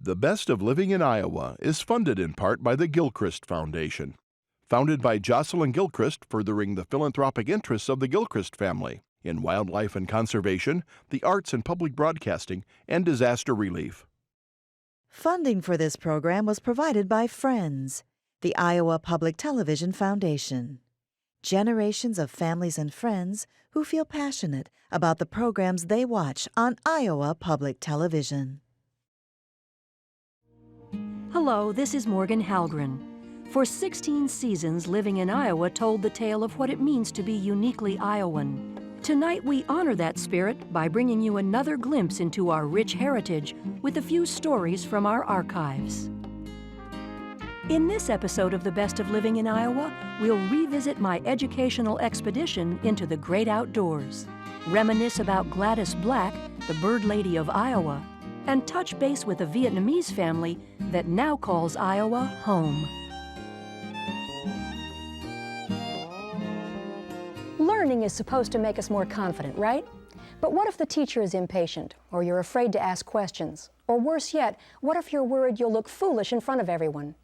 The Best of Living in Iowa is funded in part by the Gilchrist Foundation. Founded by Jocelyn Gilchrist, furthering the philanthropic interests of the Gilchrist family in wildlife and conservation, the arts and public broadcasting, and disaster relief. Funding for this program was provided by Friends, the Iowa Public Television Foundation. Generations of families and friends who feel passionate about the programs they watch on Iowa Public Television. Hello, this is Morgan Halgren. For 16 seasons, Living in Iowa told the tale of what it means to be uniquely Iowan. Tonight, we honor that spirit by bringing you another glimpse into our rich heritage with a few stories from our archives. In this episode of The Best of Living in Iowa, we'll revisit my educational expedition into the great outdoors, reminisce about Gladys Black, the Birdlady of Iowa, and touch base with a Vietnamese family that now calls Iowa home. Learning is supposed to make us more confident, right? But what if the teacher is impatient, or you're afraid to ask questions? Or worse yet, what if you're worried you'll look foolish in front of everyone?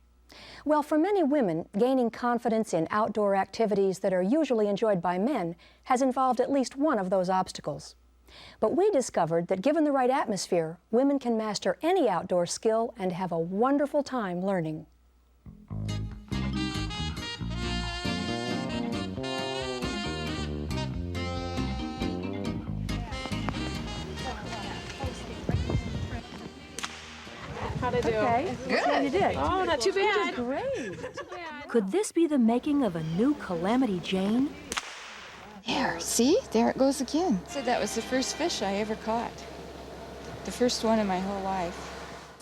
Well, for many women, gaining confidence in outdoor activities that are usually enjoyed by men has involved at least one of those obstacles. But we discovered that given the right atmosphere, women can master any outdoor skill and have a wonderful time learning. How'd I do? Okay. Good. You did. Oh, not too bad. Great. Could this be the making of a new Calamity Jane? There, see? There it goes again. So that was the first fish I ever caught. The first one in my whole life.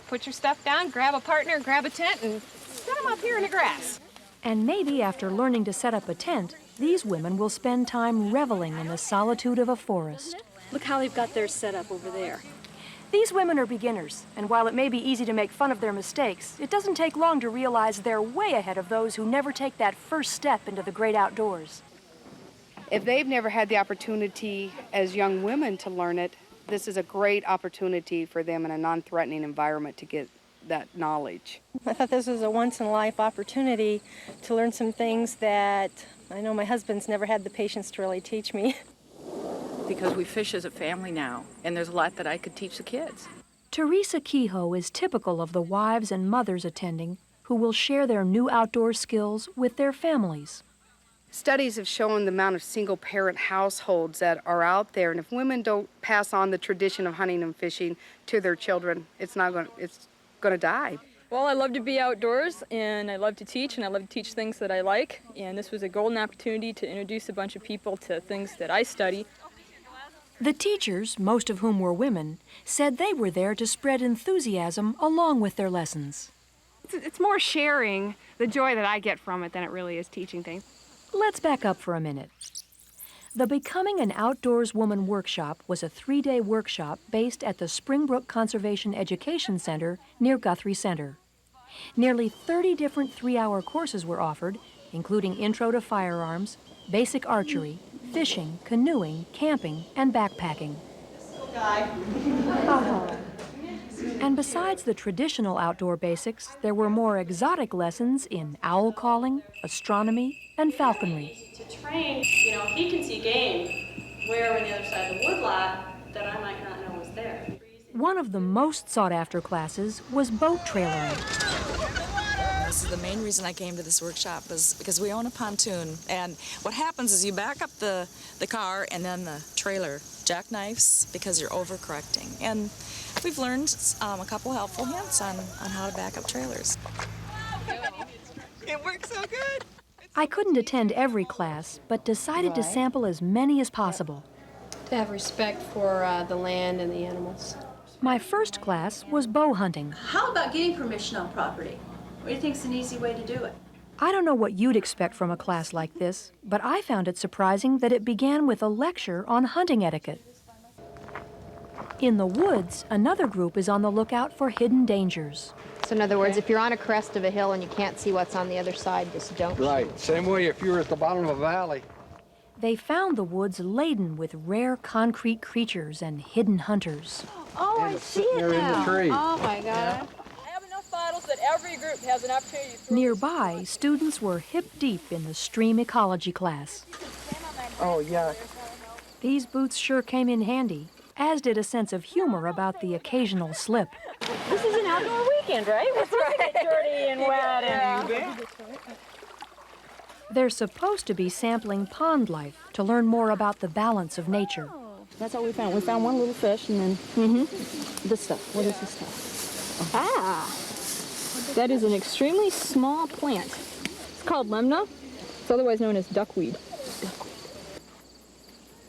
Put your stuff down, grab a partner, grab a tent, and set them up here in the grass. And maybe after learning to set up a tent, these women will spend time reveling in the solitude of a forest. Look how they've got theirs set up over there. These women are beginners, and while it may be easy to make fun of their mistakes, it doesn't take long to realize they're way ahead of those who never take that first step into the great outdoors. If they've never had the opportunity as young women to learn it, this is a great opportunity for them in a non-threatening environment to get that knowledge. I thought this was a once-in-a-life opportunity to learn some things that I know my husband's never had the patience to really teach me. Because we fish as a family now, and there's a lot that I could teach the kids. Teresa Kehoe is typical of the wives and mothers attending who will share their new outdoor skills with their families. Studies have shown the amount of single-parent households that are out there, and if women don't pass on the tradition of hunting and fishing to their children, it's going to die. Well, I love to be outdoors, and I love to teach, and I love to teach things that I like, and this was a golden opportunity to introduce a bunch of people to things that I study. The teachers, most of whom were women, said they were there to spread enthusiasm along with their lessons. It's more sharing the joy that I get from it than it really is teaching things. Let's back up for a minute. The Becoming an Outdoors Woman workshop was a 3-day workshop based at the Springbrook Conservation Education Center near Guthrie Center. Nearly 30 different 3-hour courses were offered, including Intro to Firearms, Basic Archery, fishing, canoeing, camping, and backpacking. And besides the traditional outdoor basics, there were more exotic lessons in owl calling, astronomy, and falconry. To train, he can see game where on the other side of the woodlot that I might not know was there. One of the most sought-after classes was boat trailering. This is the main reason I came to this workshop is because we own a pontoon, and what happens is you back up the car and then the trailer jackknifes because you're overcorrecting. And we've learned a couple helpful hints on how to back up trailers. It works so good. I couldn't attend every class, but decided to sample as many as possible. To have respect for the land and the animals. My first class was bow hunting. How about getting permission on property? What do you think's an easy way to do it? I don't know what you'd expect from a class like this, but I found it surprising that it began with a lecture on hunting etiquette. In the woods, another group is on the lookout for hidden dangers. So in other words, if you're on a crest of a hill and you can't see what's on the other side, just don't. Right, same way if you're at the bottom of a valley. They found the woods laden with rare concrete creatures and hidden hunters. Oh, I see it now. In the tree. Oh my God. every group has an opportunity to throw. Nearby, students were hip-deep in the stream ecology class. Oh, yuck. These boots sure came in handy, as did a sense of humor about the occasional slip. This is an outdoor weekend, right? We're supposed to get dirty and wet and... They're supposed to be sampling pond life to learn more about the balance of nature. That's what we found. We found one little fish and then this stuff. What is this stuff? Ah! That is an extremely small plant. It's called lemna. It's otherwise known as duckweed.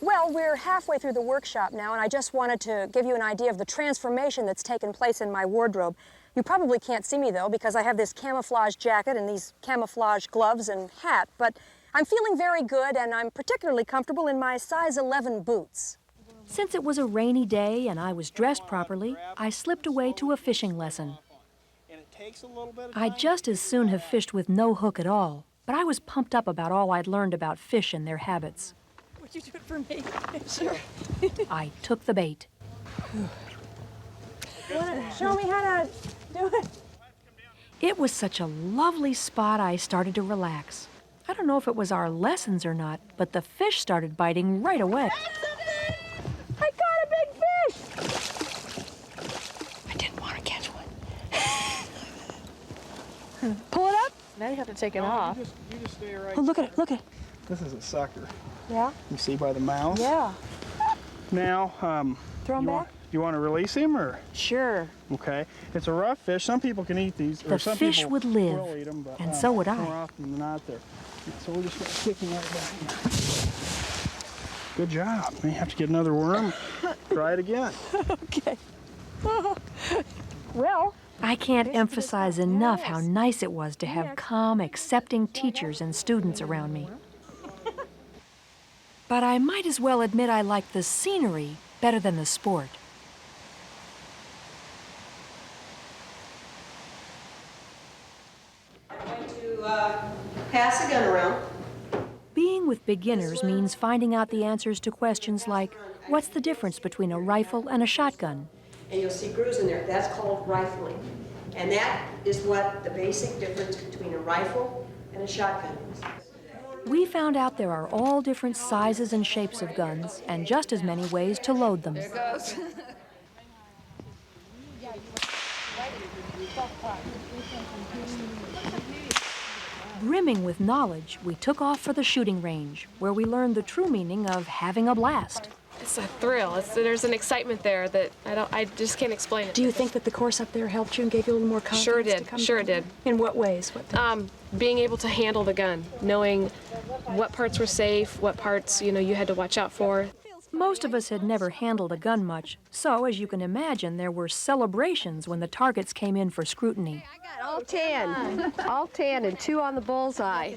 Well, we're halfway through the workshop now, and I just wanted to give you an idea of the transformation that's taken place in my wardrobe. You probably can't see me, though, because I have this camouflage jacket and these camouflage gloves and hat, but I'm feeling very good, and I'm particularly comfortable in my size 11 boots. Since it was a rainy day and I was dressed properly, I slipped away to a fishing lesson. I'd just as soon have fished with no hook at all, but I was pumped up about all I'd learned about fish and their habits. Would you do it for me? Sure. I took the bait. Show me how to do it. It was such a lovely spot I started to relax. I don't know if it was our lessons or not, but the fish started biting right away. I got a big fish! I didn't want to catch one. Pull it up. Now you have to take it off. You just stay right. Oh, look at it, look at it. This is a sucker. Yeah? You see by the mouth? Yeah. Now, Throw him back? You want to release him or? Sure. Okay. It's a rough fish. Some people can eat these. The or some fish people would live, will eat them, but, and so would I. More often than not, there. So we're just going to kick him right back. Good job. May have to get another worm. Try it again. Okay. Well, I can't emphasize enough how nice it was to have calm, accepting teachers and students around me. But I might as well admit I liked the scenery better than the sport. I'm going to pass a gun around. Being with beginners means finding out the answers to questions like, what's the difference between a rifle and a shotgun? And you'll see grooves in there. That's called rifling. And that is what the basic difference between a rifle and a shotgun is. We found out there are all different sizes and shapes of guns, and just as many ways to load them. There goes. Brimming with knowledge, we took off for the shooting range, where we learned the true meaning of having a blast. It's a thrill. There's an excitement there that I just can't explain it. Do you think that the course up there helped you and gave you a little more confidence? Sure to did. come Sure down? did. In what ways? What things? Being able to handle the gun, knowing what parts were safe, what parts you had to watch out for. Most of us had never handled a gun much, so as you can imagine, there were celebrations when the targets came in for scrutiny. I got all 10. All 10 and 2 on the bullseye.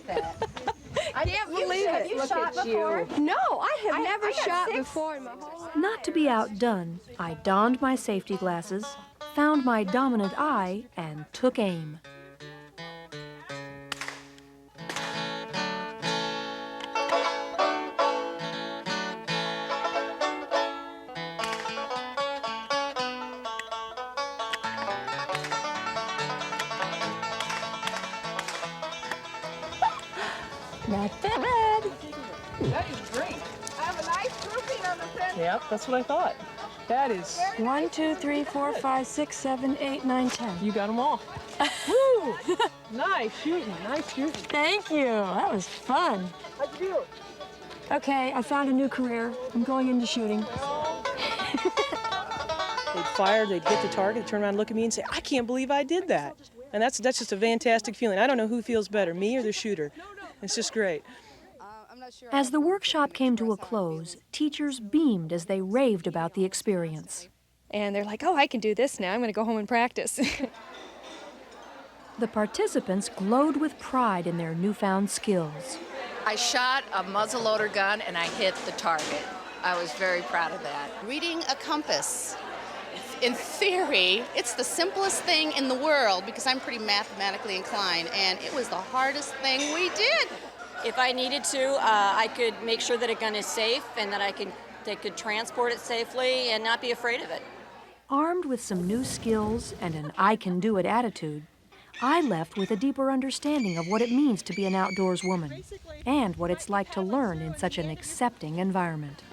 I can't believe it. Look at you. No, I have never shot before in my whole life. Not to be outdone, I donned my safety glasses, found my dominant eye, and took aim. not bad. That is great. I have a nice grouping on the fence. Yep, that's what I thought. That is 1, 2, 3, 4, 5, 6, 7, 8, 9, 10. You got them all. Woo! Nice shooting, nice shooting. Thank you. That was fun. How'd you do? Okay, I found a new career. I'm going into shooting. They'd fire, they'd hit the target, turn around and look at me and say, I can't believe I did that. And that's just a fantastic feeling. I don't know who feels better, me or the shooter. It's just great. As the workshop came to a close, teachers beamed as they raved about the experience. And they're like, oh, I can do this now. I'm going to go home and practice. The participants glowed with pride in their newfound skills. I shot a muzzleloader gun and I hit the target. I was very proud of that. Reading a compass. In theory, it's the simplest thing in the world because I'm pretty mathematically inclined, and it was the hardest thing we did. If I needed to, I could make sure that a gun is safe and that they could transport it safely and not be afraid of it. Armed with some new skills and an I-can-do-it attitude, I left with a deeper understanding of what it means to be an outdoors woman and what it's like to learn in such an accepting environment.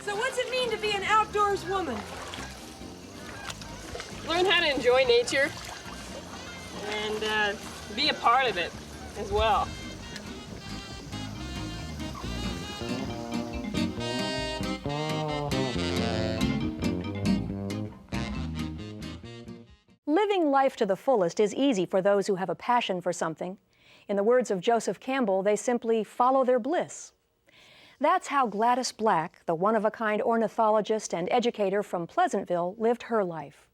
So what's it mean to be an outdoors woman? Learn how to enjoy nature and be a part of it as well. Living life to the fullest is easy for those who have a passion for something. In the words of Joseph Campbell, they simply follow their bliss. That's how Gladys Black, the one-of-a-kind ornithologist and educator from Pleasantville, lived her life.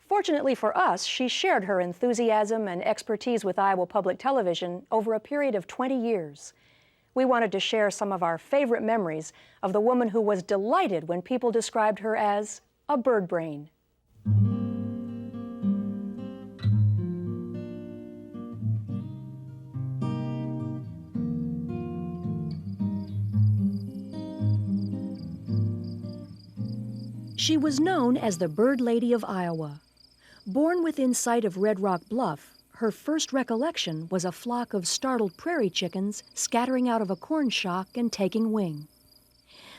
Fortunately for us, she shared her enthusiasm and expertise with Iowa Public Television over a period of 20 years. We wanted to share some of our favorite memories of the woman who was delighted when people described her as a bird brain. She was known as the Birdlady of Iowa. Born within sight of Red Rock Bluff, her first recollection was a flock of startled prairie chickens scattering out of a corn shock and taking wing.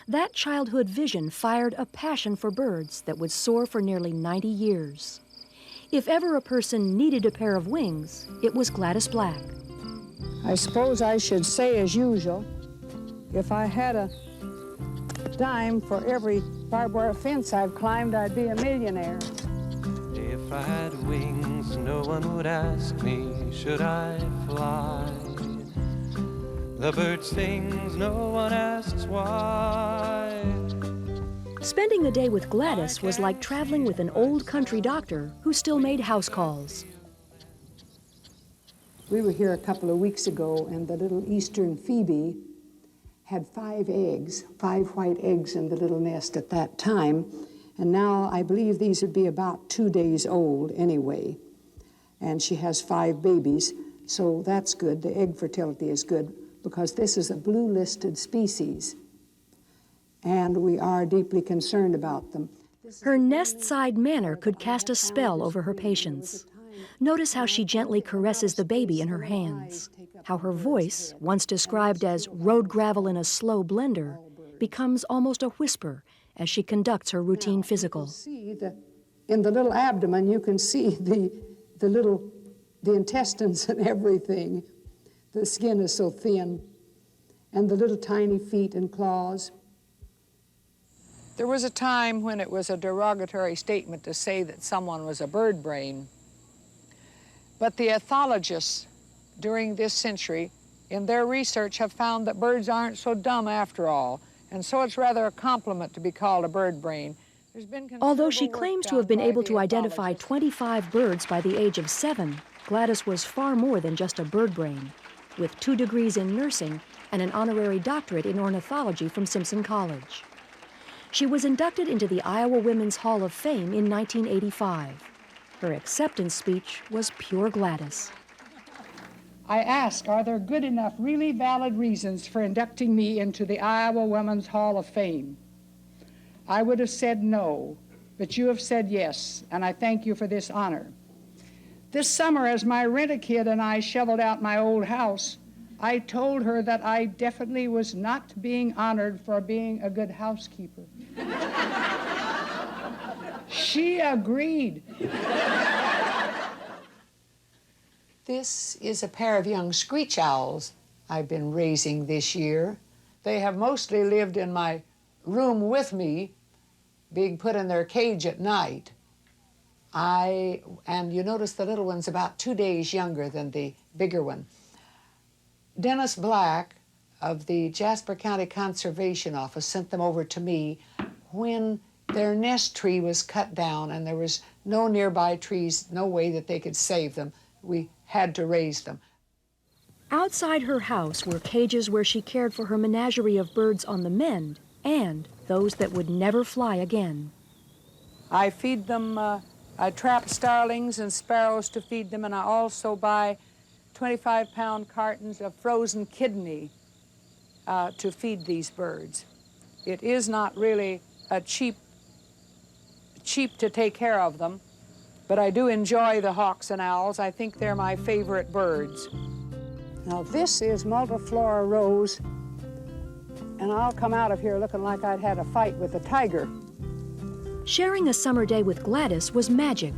That childhood vision fired a passion for birds that would soar for nearly 90 years. If ever a person needed a pair of wings, it was Gladys Black. I suppose I should say as usual, if I had a dime for every barbed wire fence I've climbed, I'd be a millionaire. If I had wings, no one would ask me, should I fly? The bird sings, no one asks why. Spending the day with Gladys was like traveling with an old country doctor who still made house calls. We were here a couple of weeks ago, and the little eastern phoebe had 5 eggs, 5 white eggs in the little nest at that time. And now I believe these would be about 2 days old anyway. And she has 5 babies, so that's good. The egg fertility is good because this is a blue-listed species. And we are deeply concerned about them. Her nest-side manner could cast a spell over her patients. Notice how she gently caresses the baby in her hands, how her voice, once described as road gravel in a slow blender, becomes almost a whisper as she conducts her routine physical. In the little abdomen, you can see the intestines and everything. The skin is so thin, and the little tiny feet and claws. There was a time when it was a derogatory statement to say that someone was a bird brain. But the ethologists during this century, in their research, have found that birds aren't so dumb after all. And so it's rather a compliment to be called a bird brain. Although she claims to have been able to identify 25 birds by the age of 7, Gladys was far more than just a bird brain. With 2 degrees in nursing and an honorary doctorate in ornithology from Simpson College. She was inducted into the Iowa Women's Hall of Fame in 1985. Her acceptance speech was pure Gladys. I ask, are there good enough, really valid reasons for inducting me into the Iowa Women's Hall of Fame? I would have said no, but you have said yes, and I thank you for this honor. This summer, as my rent-a-kid and I shoveled out my old house, I told her that I definitely was not being honored for being a good housekeeper. She agreed. This is a pair of young screech owls I've been raising this year. They have mostly lived in my room with me, being put in their cage at night. And you notice the little one's about 2 days younger than the bigger one. Dennis Black of the Jasper County Conservation Office sent them over to me when their nest tree was cut down and there was no nearby trees, no way that they could save them. We had to raise them. Outside her house were cages where she cared for her menagerie of birds on the mend and those that would never fly again. I feed them, I trap starlings and sparrows to feed them, and I also buy 25-pound cartons of frozen kidney to feed these birds. It is not really a cheap to take care of them, But I do enjoy the hawks and owls. I think they're my favorite birds. Now this is multiflora rose, and I'll come out of here looking like I'd had a fight with a tiger. Sharing a summer day with Gladys was magic.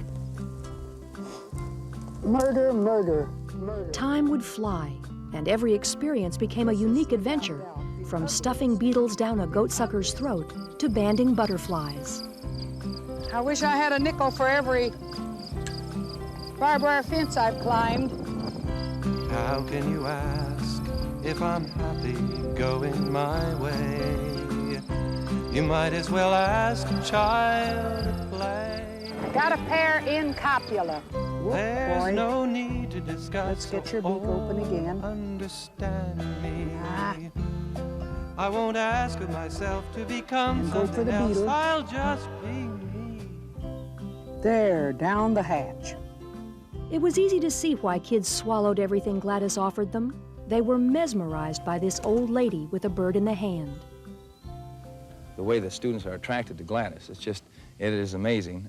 Murder, murder, murder. Time would fly, and every experience became a unique adventure, from stuffing beetles down a goatsucker's throat to banding butterflies. I wish I had a nickel for every barbed wire fence I've climbed. How can you ask if I'm happy going my way? You might as well ask a child at play. I got a pair in copula. Whoop, There's boy. no need to discuss. Let's get your beak open again. Understand me. I won't ask of myself to become And go for something the else. beetle. I'll just be me. There, down the hatch. It was easy to see why kids swallowed everything Gladys offered them. They were mesmerized by this old lady with a bird in the hand. The way the students are attracted to Gladys, it is amazing.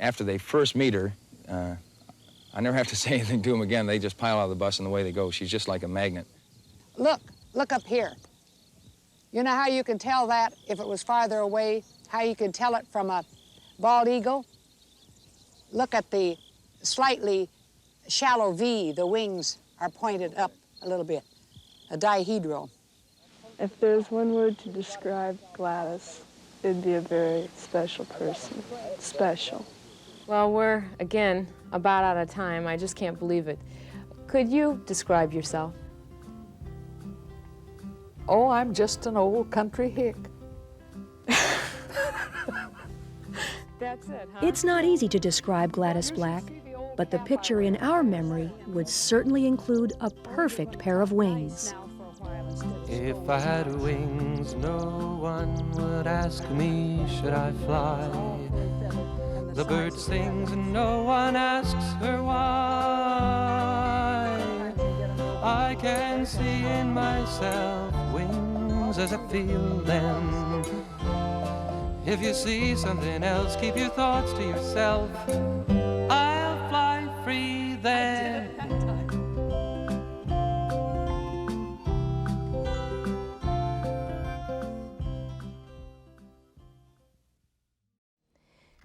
After they first meet her, I never have to say anything to them again. They just pile out of the bus and away they go. She's just like a magnet. Look up here. You know how you can tell that if it was farther away, how you can tell it from a bald eagle? Look at the slightly shallow V. The wings are pointed up a little bit, a dihedral. If there's one word to describe Gladys, it'd be a very special person. Special. Well, we're, again, about out of time. I just can't believe it. Could you describe yourself? Oh, I'm just an old country hick. That's it, huh? It's not easy to describe Gladys Black, but the picture in our memory would certainly include a perfect pair of wings. If I had wings, no one would ask me, should I fly? The bird sings and no one asks her why. I can see in myself wings as I feel them. If you see something else, keep your thoughts to yourself. I'll fly free then.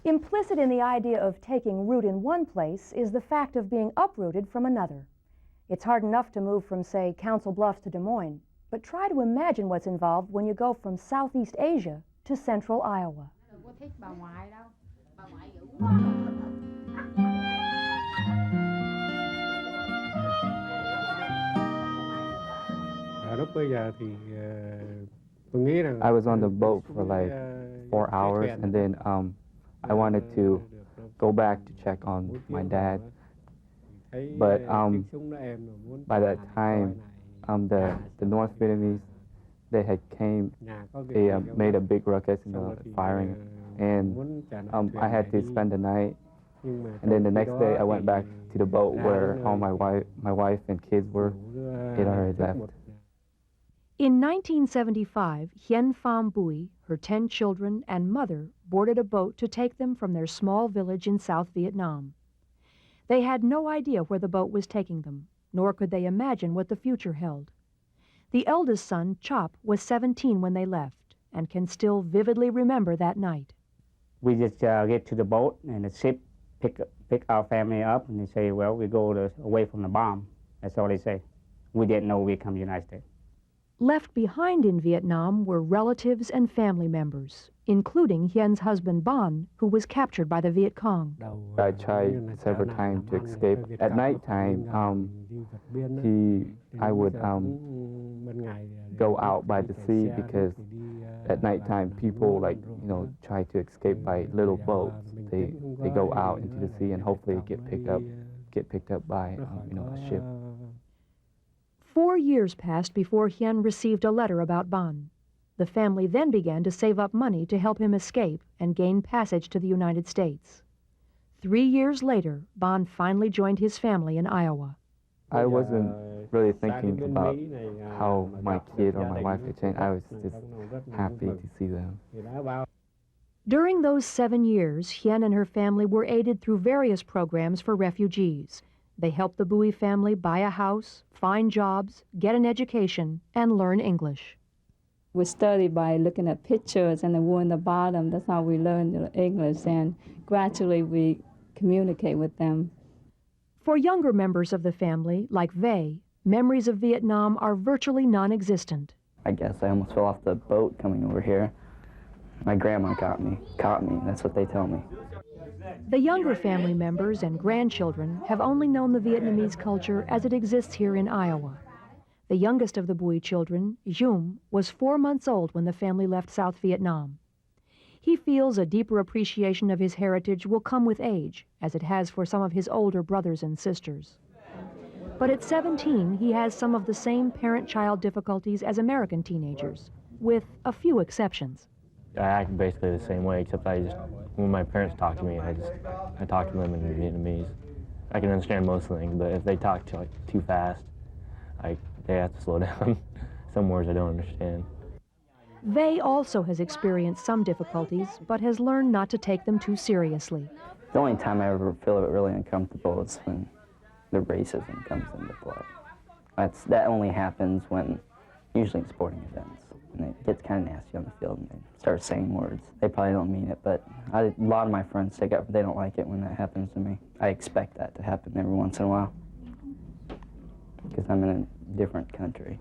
Implicit in the idea of taking root in one place is the fact of being uprooted from another. It's hard enough to move from, say, Council Bluffs to Des Moines, but try to imagine what's involved when you go from Southeast Asia to Central Iowa. I was on the boat for like 4 hours, and then I wanted to go back to check on my dad. But by that time, the North Vietnamese, they had came, they made a big ruckus in the firing, and I had to spend the night. And then the next day, I went back to the boat where all my wife and kids were. They'd already left. In 1975, Hien Pham Bui, her 10 children, and mother boarded a boat to take them from their small village in South Vietnam. They had no idea where the boat was taking them, nor could they imagine what the future held. The eldest son, Chop, was 17 when they left, and can still vividly remember that night. We just get to the boat, and the ship pick our family up, and they say, well, we go away from the bomb. That's all they say. We didn't know we'd come to the United States. Left behind in Vietnam were relatives and family members, including Hien's husband Bon, who was captured by the Viet Cong. I tried several times to escape. At nighttime, I would go out by the sea, because at nighttime people try to escape by little boats. They go out into the sea and hopefully get picked up by a ship. 4 years passed before Hien received a letter about Bon. The family then began to save up money to help him escape and gain passage to the United States. 3 years later, Bon finally joined his family in Iowa. I wasn't really thinking about how my kid or my wife had changed. I was just happy to see them. During those 7 years, Hien and her family were aided through various programs for refugees. They helped the Bowie family buy a house, find jobs, get an education, and learn English. We study by looking at pictures and the word in the bottom. That's how we learn English, and gradually we communicate with them. For younger members of the family, like Vei, memories of Vietnam are virtually non-existent. I guess I almost fell off the boat coming over here. My grandma caught me, that's what they tell me. The younger family members and grandchildren have only known the Vietnamese culture as it exists here in Iowa. The youngest of the Bowie children, Jum, was 4 months old when the family left South Vietnam. He feels a deeper appreciation of his heritage will come with age, as it has for some of his older brothers and sisters. But at 17, he has some of the same parent-child difficulties as American teenagers, with a few exceptions. I act basically the same way, except when my parents talk to me, I talk to them in Vietnamese. I can understand most things, but if they talk too fast, they have to slow down. Some words I don't understand. Vei also has experienced some difficulties, but has learned not to take them too seriously. The only time I ever feel really uncomfortable is when the racism comes into play. That only happens usually in sporting events. And it gets kind of nasty on the field, and they start saying words. They probably don't mean it, but a lot of my friends they don't like it when that happens to me. I expect that to happen every once in a while, because I'm in a different country.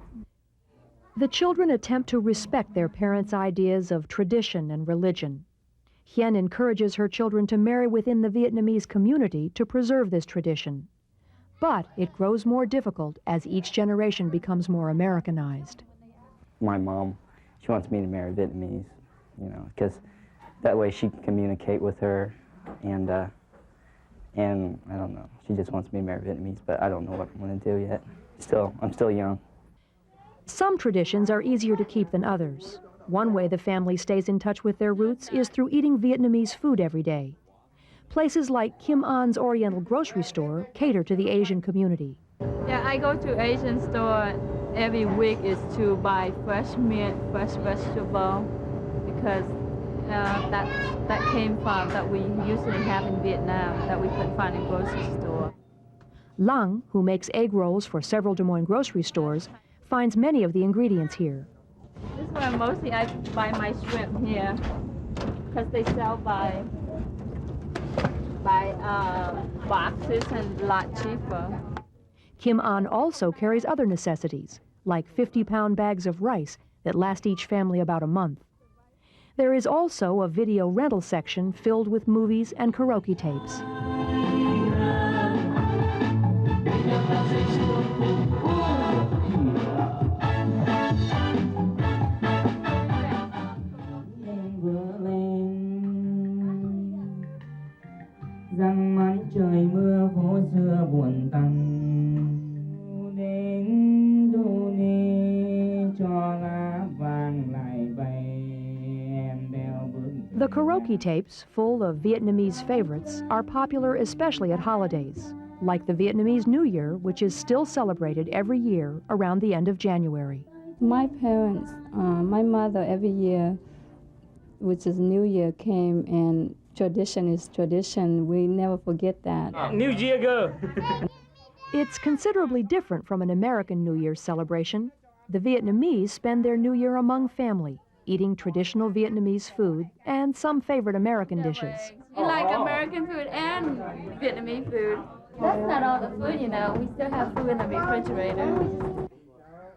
The children attempt to respect their parents' ideas of tradition and religion. Hien encourages her children to marry within the Vietnamese community to preserve this tradition. But it grows more difficult as each generation becomes more Americanized. My mom, she wants me to marry Vietnamese, because that way she can communicate with her, and I don't know, she just wants me to marry Vietnamese, but I don't know what I'm going to do yet. I'm still young. Some traditions are easier to keep than others. One way the family stays in touch with their roots is through eating Vietnamese food every day. Places like Kim An's Oriental Grocery Store cater to the Asian community. Yeah, I go to Asian store every week is to buy fresh meat, fresh vegetable, because that came from that we usually have in Vietnam that we couldn't find in grocery store. Lang, who makes egg rolls for several Des Moines grocery stores, finds many of the ingredients here. This is where mostly I buy my shrimp here, because they sell by boxes and a lot cheaper. Kim An also carries other necessities, like 50-pound bags of rice that last each family about a month. There is also a video rental section filled with movies and karaoke tapes. Răng mắn trời mưa phố xưa buồn tanh đến đô nê cho lá vàng lại bay em đeo bước. The karaoke tapes, full of Vietnamese favorites, are popular especially at holidays, like the Vietnamese New Year, which is still celebrated every year around the end of January. My parents, my mother every year, which is New Year, came, and tradition is tradition. We never forget that. New Year, girl! It's considerably different from an American New Year's celebration. The Vietnamese spend their New Year among family, eating traditional Vietnamese food and some favorite American dishes. You like American food and Vietnamese food. That's not all the food, We still have food in the refrigerator.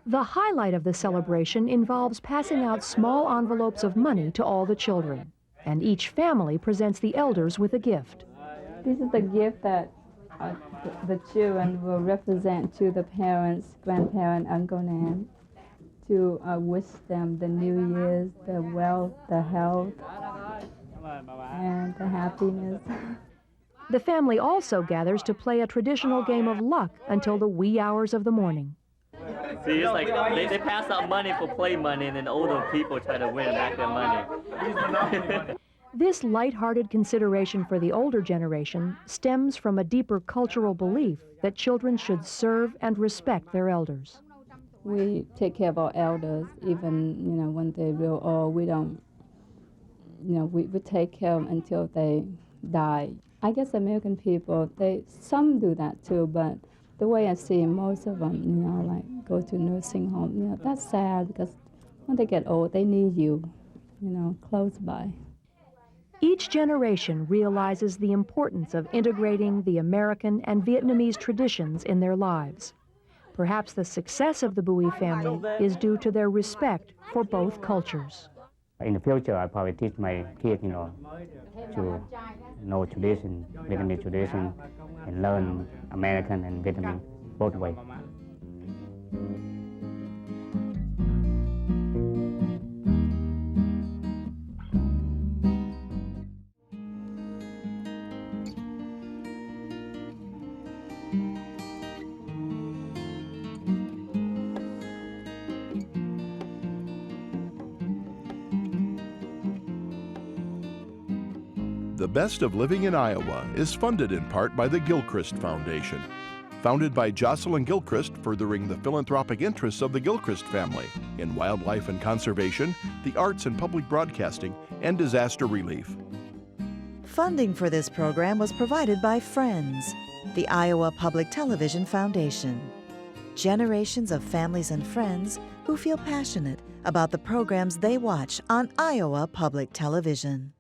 The highlight of the celebration involves passing out small envelopes of money to all the children, and each family presents the elders with a gift. This is the gift that the children will represent to the parents, grandparents, uncle, and aunt, to wish them the New Year's, the wealth, the health, and the happiness. The family also gathers to play a traditional game of luck until the wee hours of the morning. See, it's like they pass out money for play money, and then older people try to win back their money. This light-hearted consideration for the older generation stems from a deeper cultural belief that children should serve and respect their elders. We take care of our elders, even when they're real old. We don't we take care of them until they die. I guess American people, some do that too, but the way I see most of them, like go to nursing home, that's sad because when they get old, they need you, close by. Each generation realizes the importance of integrating the American and Vietnamese traditions in their lives. Perhaps the success of the Bowie family is due to their respect for both cultures. In the future, I probably teach my kids, to know tradition, Vietnamese tradition, and learn American and Vietnamese both ways. The Best of Living in Iowa is funded in part by the Gilchrist Foundation. Founded by Jocelyn Gilchrist, furthering the philanthropic interests of the Gilchrist family in wildlife and conservation, the arts and public broadcasting, and disaster relief. Funding for this program was provided by Friends, the Iowa Public Television Foundation. Generations of families and friends who feel passionate about the programs they watch on Iowa Public Television.